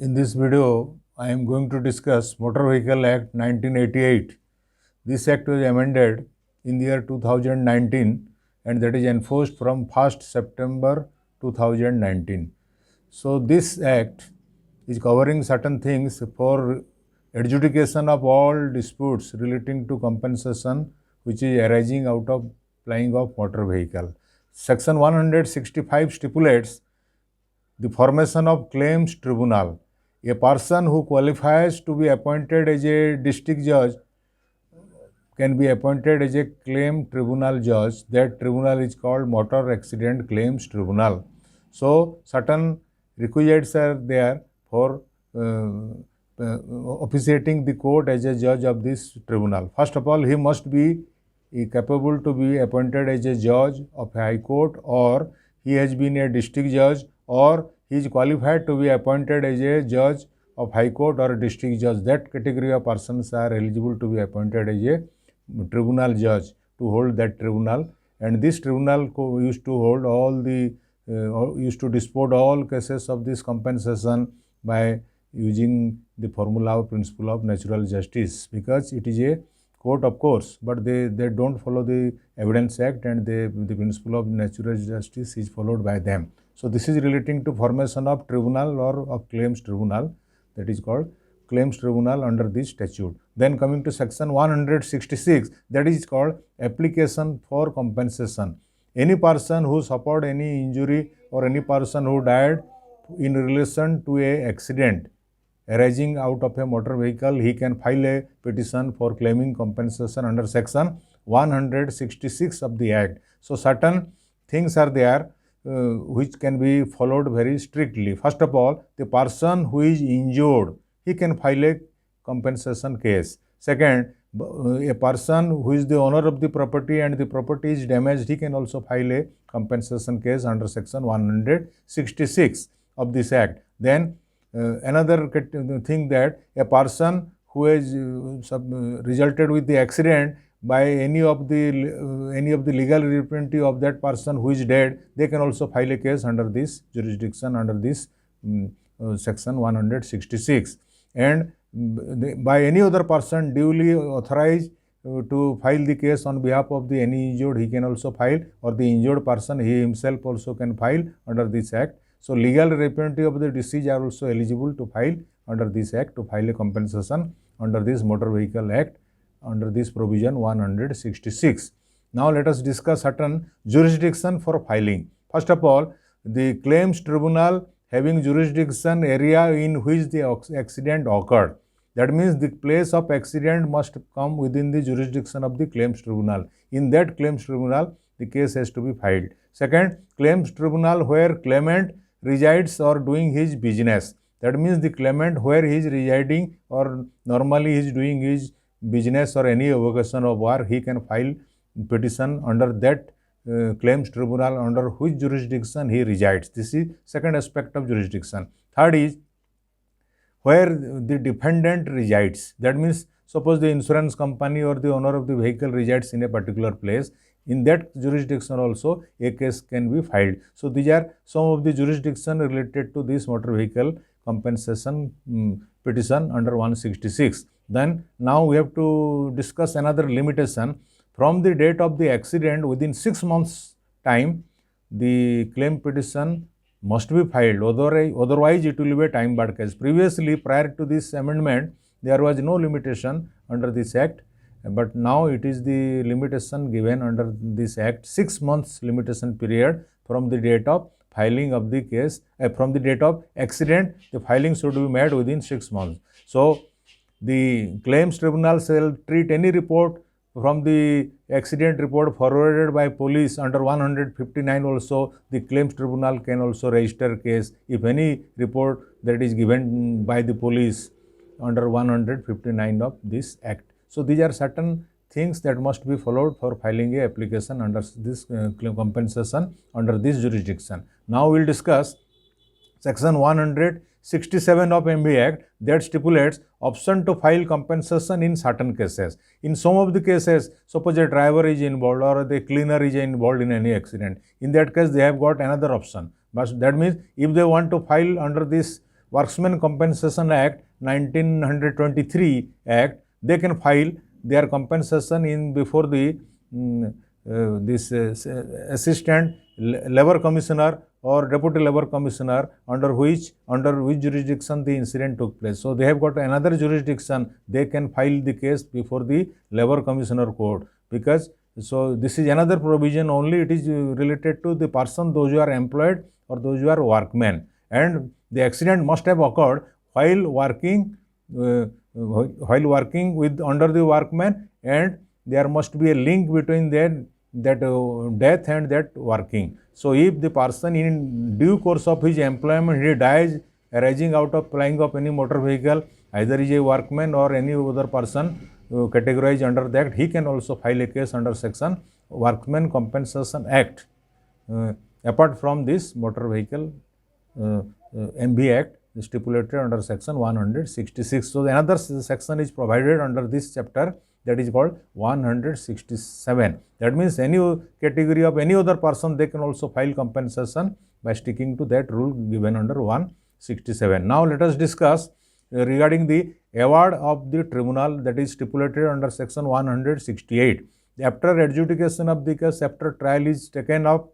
In this video, I am going to discuss Motor Vehicle Act 1988. This act was amended in the year 2019 and that is enforced from 1st September 2019. So this act is covering certain things for adjudication of all disputes relating to compensation which is arising out of flying of motor vehicle. Section 165 stipulates the formation of claims tribunal. A person who qualifies to be appointed as a district judge can be appointed as a claim tribunal judge. That tribunal is called Motor Accident Claims Tribunal. So, certain requisites are there for officiating the court as a judge of this tribunal. First of all, he must be capable to be appointed as a judge of a high court, or he has been a district judge, or he is qualified to be appointed as a judge of high court or a district judge. That category of persons are eligible to be appointed as a tribunal judge to hold that tribunal, and this tribunal used to hold all the used to dispose all cases of this compensation by using the formula of principle of natural justice, because it is a court of course, but they don't follow the Evidence Act, and the principle of natural justice is followed by them. So this is relating to formation of tribunal or of claims tribunal, that is called claims tribunal under this statute. Then coming to section 166, that is called application for compensation. Any person who suffered any injury or any person who died in relation to a accident arising out of a motor vehicle, he can file a petition for claiming compensation under section 166 of the Act. So certain things are there which can be followed very strictly. First of all, the person who is injured, he can file a compensation case. Second, a person who is the owner of the property and the property is damaged, he can also file a compensation case under section 166 of this Act. Then another thing, that a person who has resulted with the accident by any of the legal representative of that person who is dead, they can also file a case under this jurisdiction, under this section 166. And by any other person duly authorized to file the case on behalf of the any injured, he can also file, or the injured person, he himself also can file under this Act. So legal representative of the deceased are also eligible to file under this Act, to file a compensation under this Motor Vehicle Act, under this provision 166. Now let us discuss certain jurisdiction for filing. First of all, the claims tribunal having jurisdiction area in which the accident occurred. That means the place of accident must come within the jurisdiction of the claims tribunal. In that claims tribunal, the case has to be filed. Second, claims tribunal where claimant resides or doing his business. That means the claimant where he is residing or normally he is doing his business or any avocation of work, he can file petition under that claims tribunal under which jurisdiction he resides. This is second aspect of jurisdiction. Third is where the defendant resides. That means suppose the insurance company or the owner of the vehicle resides in a particular place, in that jurisdiction also a case can be filed. So these are some of the jurisdiction related to this motor vehicle compensation petition under 166. Then now we have to discuss another limitation. From the date of the accident, within 6 months time, the claim petition must be filed, otherwise it will be a time barred case. Previously, prior to this amendment, there was no limitation under this Act, but now it is the limitation given under this Act, 6 months limitation period from the date of filing of the case. From the date of accident, the filing should be made within 6 months. So the claims tribunal shall treat any report from the accident report forwarded by police under 159 also. The claims tribunal can also register case if any report that is given by the police under 159 of this Act. So these are certain things that must be followed for filing a application under this compensation under this jurisdiction. Now we will discuss section 167 of MV Act, that stipulates option to file compensation in certain cases. In some of the cases, suppose a driver is involved or the cleaner is involved in any accident. In that case, they have got another option. But that means if they want to file under this Workmen Compensation Act 1923 Act, they can file their compensation in before the this assistant labor commissioner or deputy labor commissioner under which jurisdiction the incident took place. So they have got another jurisdiction, they can file the case before the labor commissioner court, because so this is another provision, only it is related to the person, those who are employed or those who are workmen, and the accident must have occurred while working with under the workman, and there must be a link between that death and that working. So if the person in due course of his employment he dies arising out of flying of any motor vehicle, either is a workman or any other person categorized under that, he can also file a case under section Workmen Compensation Act, apart from this motor vehicle MV Act stipulated under section 166. So another section is provided under this chapter, that is called 167. That means any category of any other person, they can also file compensation by sticking to that rule given under 167. Now let us discuss regarding the award of the tribunal, that is stipulated under section 168. After adjudication of the case, after trial is taken up,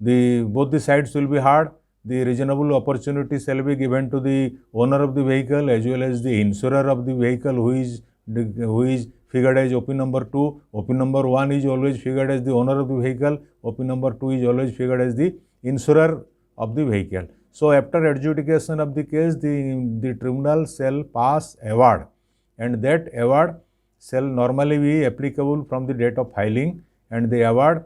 both the sides will be heard. The reasonable opportunity shall be given to the owner of the vehicle as well as the insurer of the vehicle, who is figured as OP number 2. OP number 1 is always figured as the owner of the vehicle. OP number 2 is always figured as the insurer of the vehicle. So after adjudication of the case, the tribunal shall pass award, and that award shall normally be applicable from the date of filing, and the award,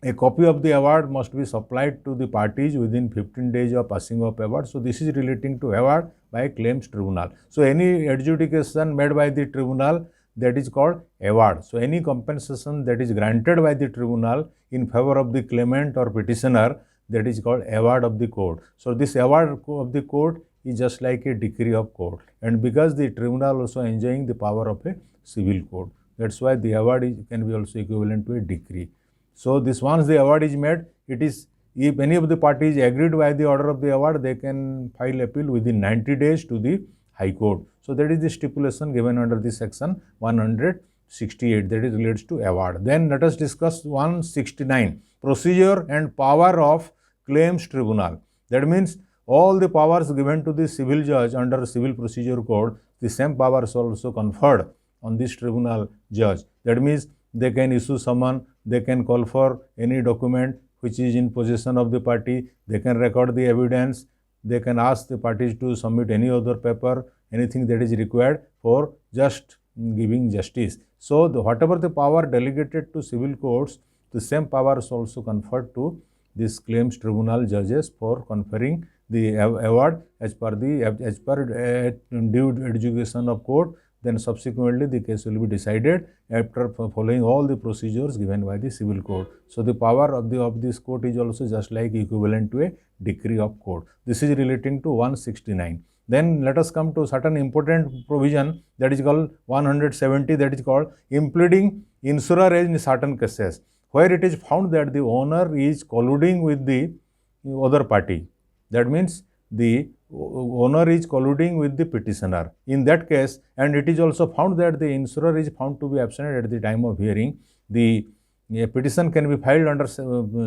a copy of the award must be supplied to the parties within 15 days of passing of award. So this is relating to award by claims tribunal. So any adjudication made by the tribunal, that is called award. So any compensation that is granted by the tribunal in favor of the claimant or petitioner, that is called award of the court. So this award of the court is just like a decree of court, and because the tribunal also enjoying the power of a civil court, that's why the award can be also equivalent to a decree. So this, once the award is made, it is, if any of the parties agreed by the order of the award, they can file appeal within 90 days to the High Court. So that is the stipulation given under this section 168, that is relates to award. Then let us discuss 169, procedure and power of claims tribunal. That means all the powers given to the civil judge under Civil Procedure Code, the same powers are also conferred on this tribunal judge. That means they can issue summon, they can call for any document which is in possession of the party, they can record the evidence, they can ask the parties to submit any other paper, anything that is required for just giving justice. So whatever the power delegated to civil courts, the same power is also conferred to this claims tribunal judges for conferring the award as per due adjudication of court. Then subsequently the case will be decided after following all the procedures given by the civil court. So the power of this court is also just like equivalent to a decree of court. This is relating to 169. Then let us come to certain important provision, that is called 170, that is called impleading insurer in certain cases, where it is found that the owner is colluding with the other party. That means the owner is colluding with the petitioner in that case, and it is also found that the insurer is found to be absent at the time of hearing. The petition can be filed under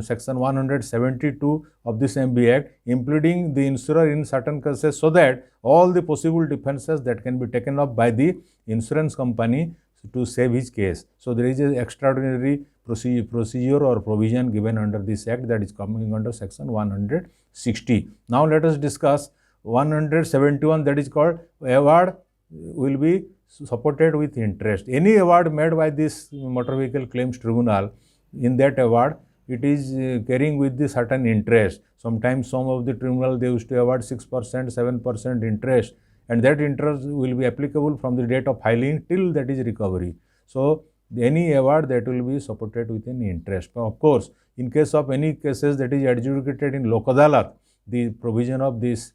section 172 of this MB Act, impleading the insurer in certain cases, so that all the possible defenses that can be taken up by the insurance company to save his case. So there is an extraordinary procedure or provision given under this act, that is coming under section 160. Now let us discuss 171, that is called award will be supported with interest. Any award made by this motor vehicle claims tribunal, in that award it is carrying with the certain interest. Sometimes some of the tribunal they used to award 6%, 7% interest, and that interest will be applicable from the date of filing till that is recovery. So any award that will be supported with an interest. But of course, in case of any cases that is adjudicated in Lok Adalat, the provision of this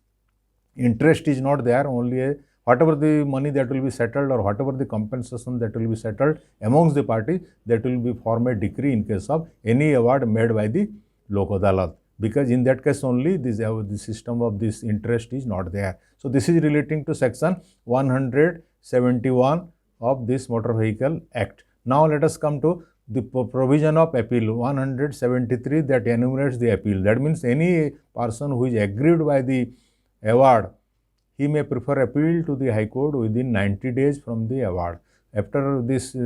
interest is not there, only whatever the money that will be settled or whatever the compensation that will be settled amongst the parties, that will be form a decree in case of any award made by the Lok Adalat. because in that case only the system of this interest is not there. So this is relating to section 171 of this Motor Vehicle Act. Now let us come to the provision of appeal, 173, that enumerates the appeal. That means any person who is aggrieved by the award, he may prefer appeal to the High Court within 90 days from the award. After this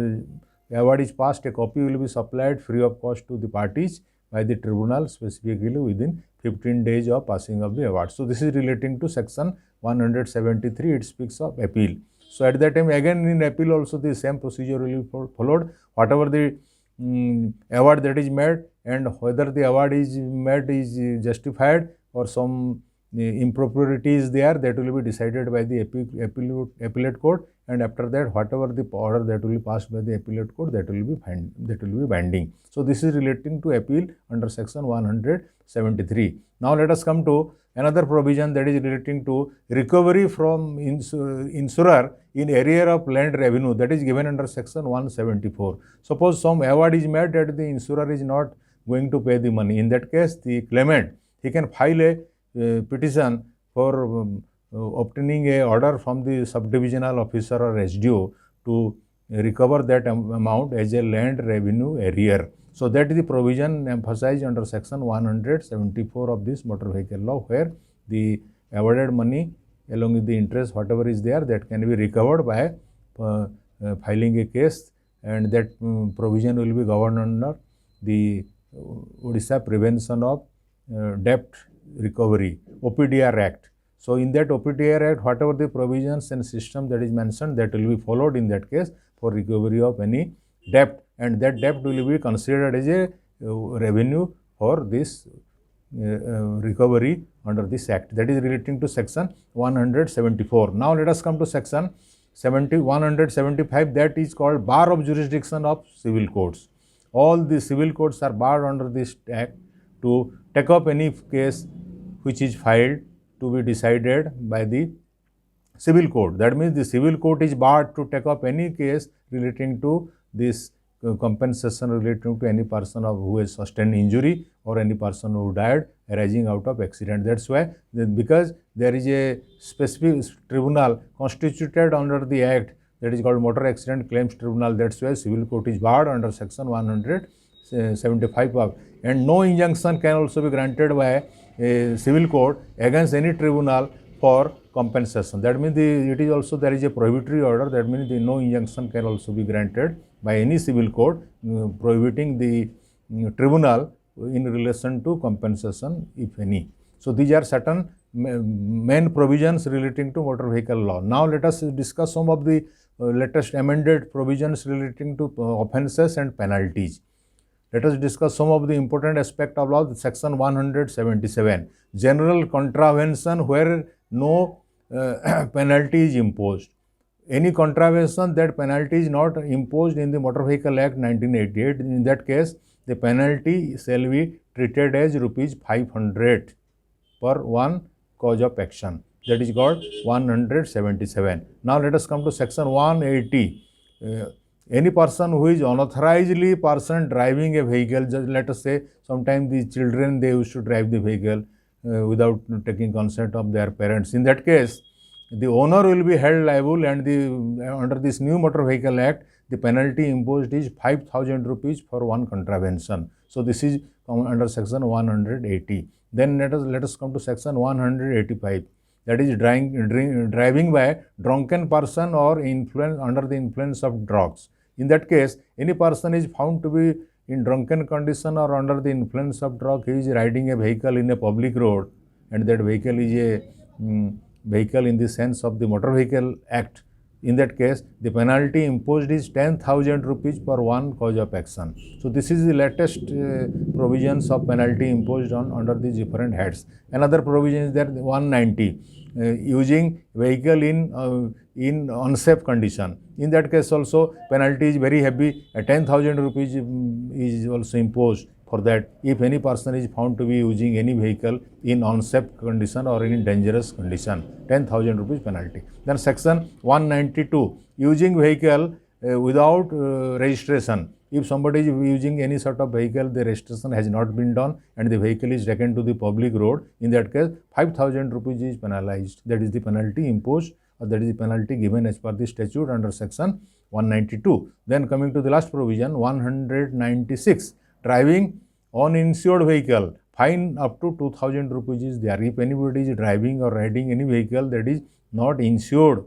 award is passed, a copy will be supplied free of cost to the parties by the tribunal, specifically within 15 days of passing of the award. So this is relating to section 173, it speaks of appeal. So at that time, again in appeal also the same procedure will be followed. Whatever the award that is made, and whether the award is made is justified or some impropriety is there, that will be decided by the appellate court, and after that whatever the order that will be passed by the appellate court, that will be binding. So this is relating to appeal under section 173. Now let us come to another provision that is relating to recovery from insurer in area of land revenue, that is given under section 174. Suppose some award is made that the insurer is not going to pay the money. In that case, the claimant, he can file a petition for obtaining a order from the subdivisional officer or SDO to recover that amount as a land revenue arrear. So that is the provision emphasized under section 174 of this motor vehicle law, where the awarded money along with the interest, whatever is there, that can be recovered by filing a case, and that provision will be governed under the Odisha Prevention of Debt Recovery, OPDR Act. So in that OPDR Act, whatever the provisions and system that is mentioned, that will be followed in that case for recovery of any debt, and that debt will be considered as a revenue for this recovery under this act. That is relating to section 174. Now let us come to section 175, that is called bar of jurisdiction of civil courts. All the civil courts are barred under this act to take up any case which is filed to be decided by the civil court. That means the civil court is barred to take up any case relating to this compensation relating to any person who has sustained injury or any person who died arising out of accident. That's why, because there is a specific tribunal constituted under the act, that is called Motor Accident Claims Tribunal. That's why civil court is barred under section 175 of, and no injunction can also be granted by a civil court against any tribunal for compensation. That means it is also, there is a prohibitory order. That means no injunction can also be granted by any civil court prohibiting the tribunal in relation to compensation, if any. So these are certain main provisions relating to motor vehicle law. Now let us discuss some of the latest amended provisions relating to offences and penalties. Let us discuss some of the important aspects of law. Section 177, general contravention where no penalty is imposed. Any contravention that penalty is not imposed in the Motor Vehicle Act 1988, in that case the penalty shall be treated as ₹500 per one cause of action. That is called 177. Now let us come to section 180. Any person who is unauthorizedly driving a vehicle, just let us say sometimes the children, they used to drive the vehicle without taking consent of their parents. In that case, the owner will be held liable, and under this new Motor Vehicle Act, the penalty imposed is ₹5,000 for one contravention. So this is under section 180. Then let us come to section 185. That is driving by drunken person or under the influence of drugs. In that case, any person is found to be in drunken condition or under the influence of drug, he is riding a vehicle in a public road, and that vehicle is a vehicle in the sense of the Motor Vehicle Act. In that case, the penalty imposed is ₹10,000 per one cause of action. So this is the latest provisions of penalty imposed under these different heads. Another provision is that 190, using vehicle in unsafe condition. In that case also penalty is very heavy. ₹10,000 is also imposed for that if any person is found to be using any vehicle in unsafe condition or in dangerous condition. ₹10,000 penalty. Then section 192, using vehicle without registration. If somebody is using any sort of vehicle, the registration has not been done and the vehicle is taken to the public road, in that case 5,000 rupees is penalized. That is the penalty imposed, or that is the penalty given as per the statute under section 192. Then coming to the last provision, 196, driving uninsured vehicle, fine up to 2,000 rupees is there. If anybody is driving or riding any vehicle that is not insured,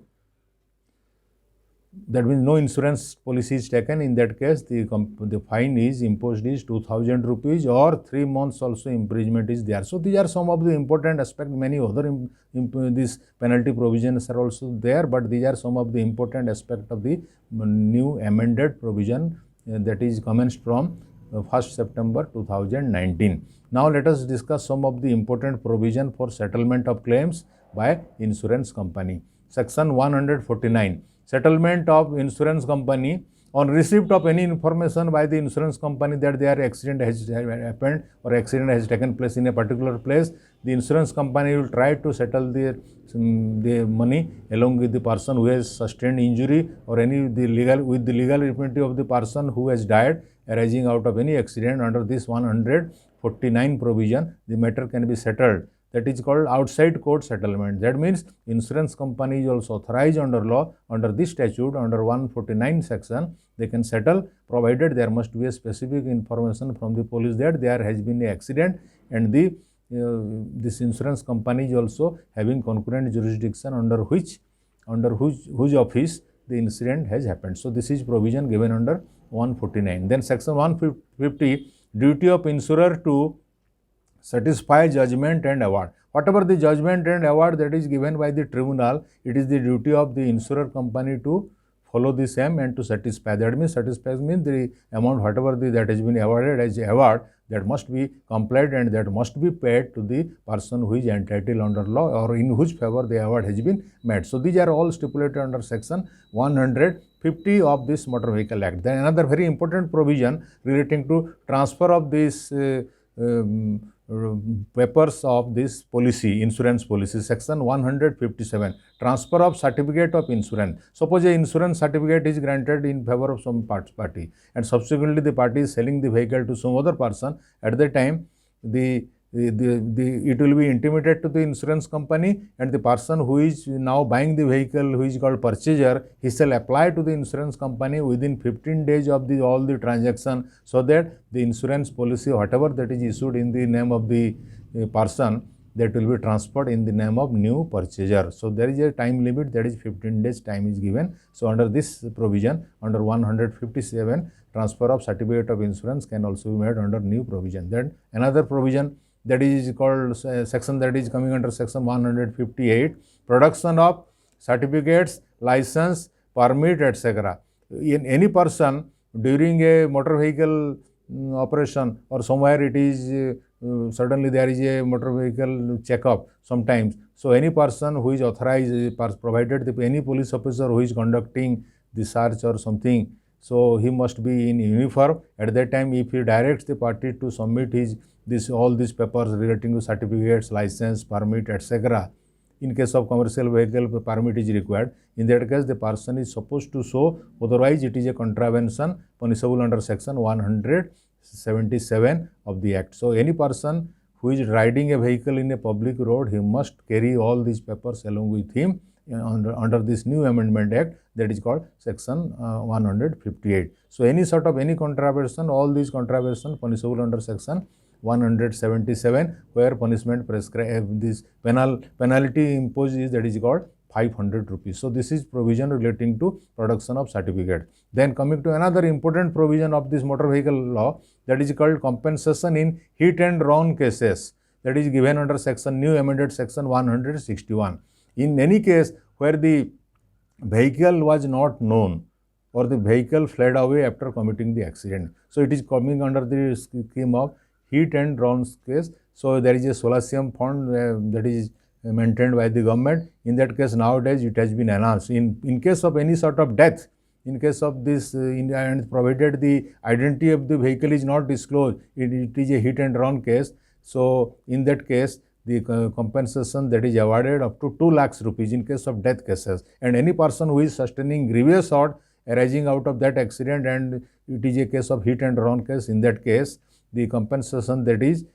that means no insurance policy is taken, in that case the fine is imposed is 2,000 rupees or 3 months also imprisonment is there. So these are some of the important aspects. Many other these penalty provisions are also there, but these are some of the important aspects of the new amended provision that is commenced from 1st September 2019. Now let us discuss some of the important provision for settlement of claims by insurance company. Section 149, settlement of insurance company on receipt of any information by the insurance company that their accident has happened or accident has taken place in a particular place. The insurance company will try to settle the money along with the person who has sustained injury or with the legal immunity of the person who has died arising out of any accident. Under this 149 provision, the matter can be settled. That is called outside court settlement. That means insurance company is also authorized under law, under this statute, under 149 section, they can settle, provided there must be a specific information from the police that there has been an accident and this insurance company is also having concurrent jurisdiction under whose office the incident has happened. So this is provision given under 149. Then section 150, duty of insurer to satisfy judgment and award. Whatever the judgment and award that is given by the tribunal, it is the duty of the insurer company to follow the same and to satisfy. That means satisfy means the amount whatever that has been awarded as award, that must be complied and that must be paid to the person who is entitled under law or in whose favor the award has been made. So these are all stipulated under section 150 of this Motor Vehicle Act. Then another very important provision relating to transfer of this papers of this policy, insurance policy, section 157, transfer of certificate of insurance. Suppose an insurance certificate is granted in favor of some party and subsequently the party is selling the vehicle to some other person. At that time, it will be intimated to the insurance company, and the person who is now buying the vehicle, who is called purchaser, he shall apply to the insurance company within 15 days of all the transaction, so that the insurance policy, whatever that is issued in the name of the person, that will be transferred in the name of new purchaser. So there is a time limit, that is 15 days time is given. So under this provision, under 157, transfer of certificate of insurance can also be made under new provision. Then another provision that is called section that is coming under section 158, production of certificates, license, permit, etc. In any person during a motor vehicle operation or somewhere it is suddenly there is a motor vehicle checkup sometimes. So any person who is authorized, provided any police officer who is conducting the search or something, so he must be in uniform. At that time, if he directs the party to submit all these papers relating to certificates, license, permit, etc. In case of commercial vehicle, permit is required. In that case, the person is supposed to show, otherwise it is a contravention punishable under section 177 of the Act. So any person who is riding a vehicle in a public road, he must carry all these papers along with him under this new amendment Act, that is called section 158. So any sort of any contravention, all these contravention punishable under section 177, where punishment prescribed, this penalty imposed is, that is called 500 rupees. So this is provision relating to production of certificate. Then coming to another important provision of this motor vehicle law, that is called compensation in hit and run cases, that is given under section new amended section 161. In any case where the vehicle was not known or the vehicle fled away after committing the accident, so it is coming under the scheme of hit and run case. So there is a Solatium fund that is maintained by the government. In that case, nowadays it has been announced, in case of any sort of death, in case of this and provided the identity of the vehicle is not disclosed, it is a hit and run case. So in that case, the compensation that is awarded up to 2 lakhs rupees in case of death cases, and any person who is sustaining grievous hurt arising out of that accident and it is a case of hit and run case. In that case, the compensation that is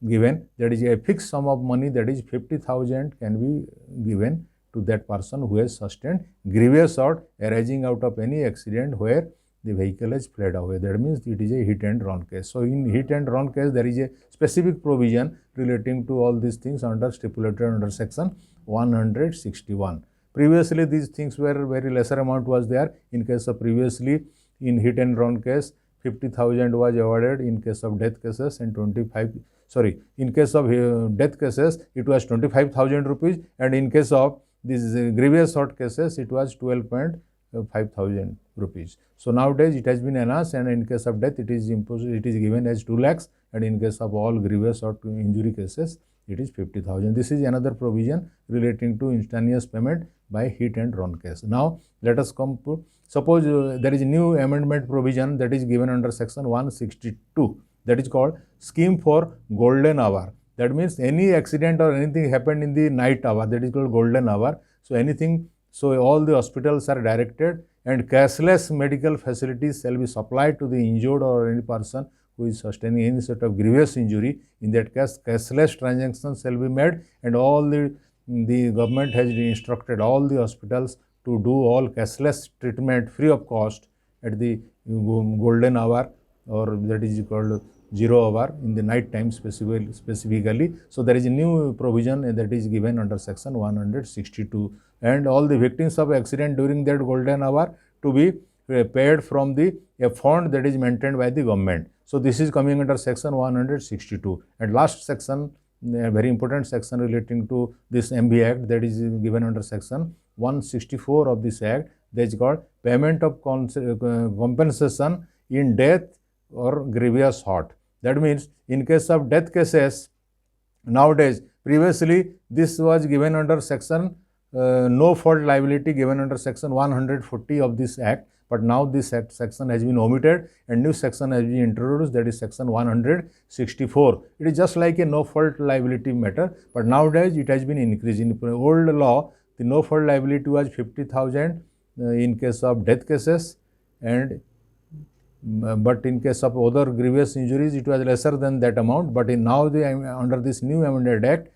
given, that is a fixed sum of money, that is 50,000 can be given to that person who has sustained grievous hurt arising out of any accident where the vehicle has fled away. That means it is a hit and run case. So in hit and run case, there is a specific provision relating to all these things stipulated under section 161. Previously, these things were very lesser amount was there. In case of previously, in hit and run case, 50,000 was awarded. In case of death cases, and in case of death cases, it was 25,000 rupees, and in case of these grievous hurt cases, it was 12,500 rupees. So nowadays it has been enhanced, and in case of death, it is given as 2 lakhs, and in case of all grievous hurt injury cases, it is 50,000. This is another provision relating to instantaneous payment by hit and run case. Now let us come to, suppose there is a new amendment provision that is given under section 162, that is called scheme for golden hour. That means any accident or anything happened in the night hour, that is called golden hour. So all the hospitals are directed, and cashless medical facilities shall be supplied to the injured or any person who is sustaining any sort of grievous injury. In that case, cashless transactions shall be made, and all the government has instructed all the hospitals to do all cashless treatment free of cost at the golden hour, or that is called 0 hour, in the night time specifically. So there is a new provision that is given under section 162, and all the victims of accident during that golden hour to be paid from a fund that is maintained by the government. So this is coming under section 162. And last section, a very important section relating to this MB Act, that is given under section 164 of this Act, that is called payment of compensation in death or grievous hurt. That means in case of death cases, nowadays, previously this was given under section no fault liability given under section 140 of this Act, but now this section has been omitted and new section has been introduced, that is section 164. It is just like a no fault liability matter, but nowadays it has been increased. In old law, the no fault liability was 50,000 in case of death cases, and but in case of other grievous injuries, it was lesser than that amount. But now under this new amended Act,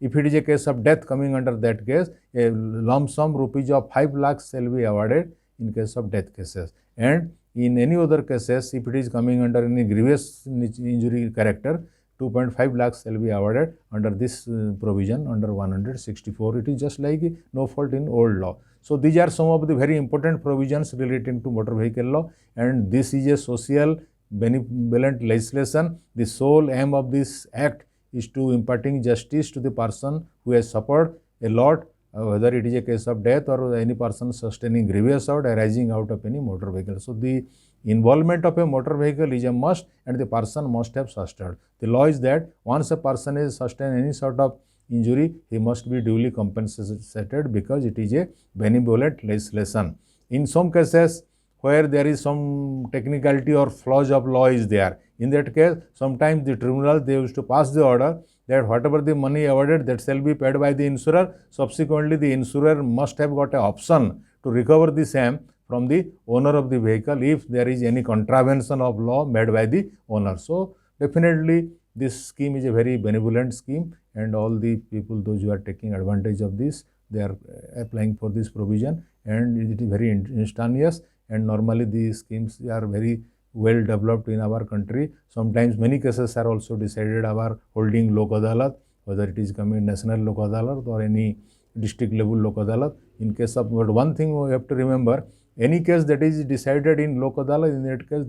if it is a case of death coming under that case, a lump sum rupees of 5 lakhs shall be awarded in case of death cases. And in any other cases, if it is coming under any grievous injury character, 2.5 lakhs shall be awarded under this provision under 164. It is just like no fault in old law. So these are some of the very important provisions relating to motor vehicle law, and this is a social benevolent legislation. The sole aim of this Act is to imparting justice to the person who has suffered a lot, whether it is a case of death or any person sustaining grievous hurt arising out of any motor vehicle. So the involvement of a motor vehicle is a must, and the person must have sustained. The law is that once a person has sustained any sort of injury, he must be duly compensated because it is a benevolent legislation. In some cases where there is some technicality or flaws of law is there, in that case, sometimes the tribunal, they used to pass the order that whatever the money awarded, that shall be paid by the insurer. Subsequently, the insurer must have got an option to recover the same from the owner of the vehicle if there is any contravention of law made by the owner. So definitely this scheme is a very benevolent scheme, and all the people, those who are taking advantage of this, they are applying for this provision, and it is very instantaneous, and normally these schemes are very well developed in our country. Sometimes many cases are also decided our holding Lok Adalat, whether it is coming national Lok Adalat or any district level Lok Adalat. In case of, but one thing we have to remember, any case that is decided in Lok Adalat, in that case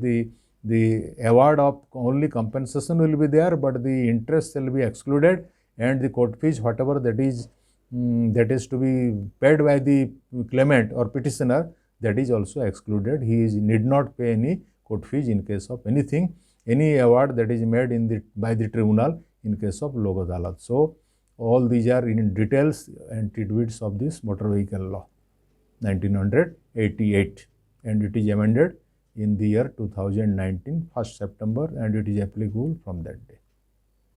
the award of only compensation will be there, but the interest will be excluded, and the court fees, whatever that is to be paid by the claimant or petitioner, that is also excluded. He need not pay any court fees in case of anything, any award that is made by the tribunal in case of Lok Adalat. So all these are in details and tidbits of this motor vehicle law 1988, and it is amended in the year 2019, 1st September, and it is applicable from that day.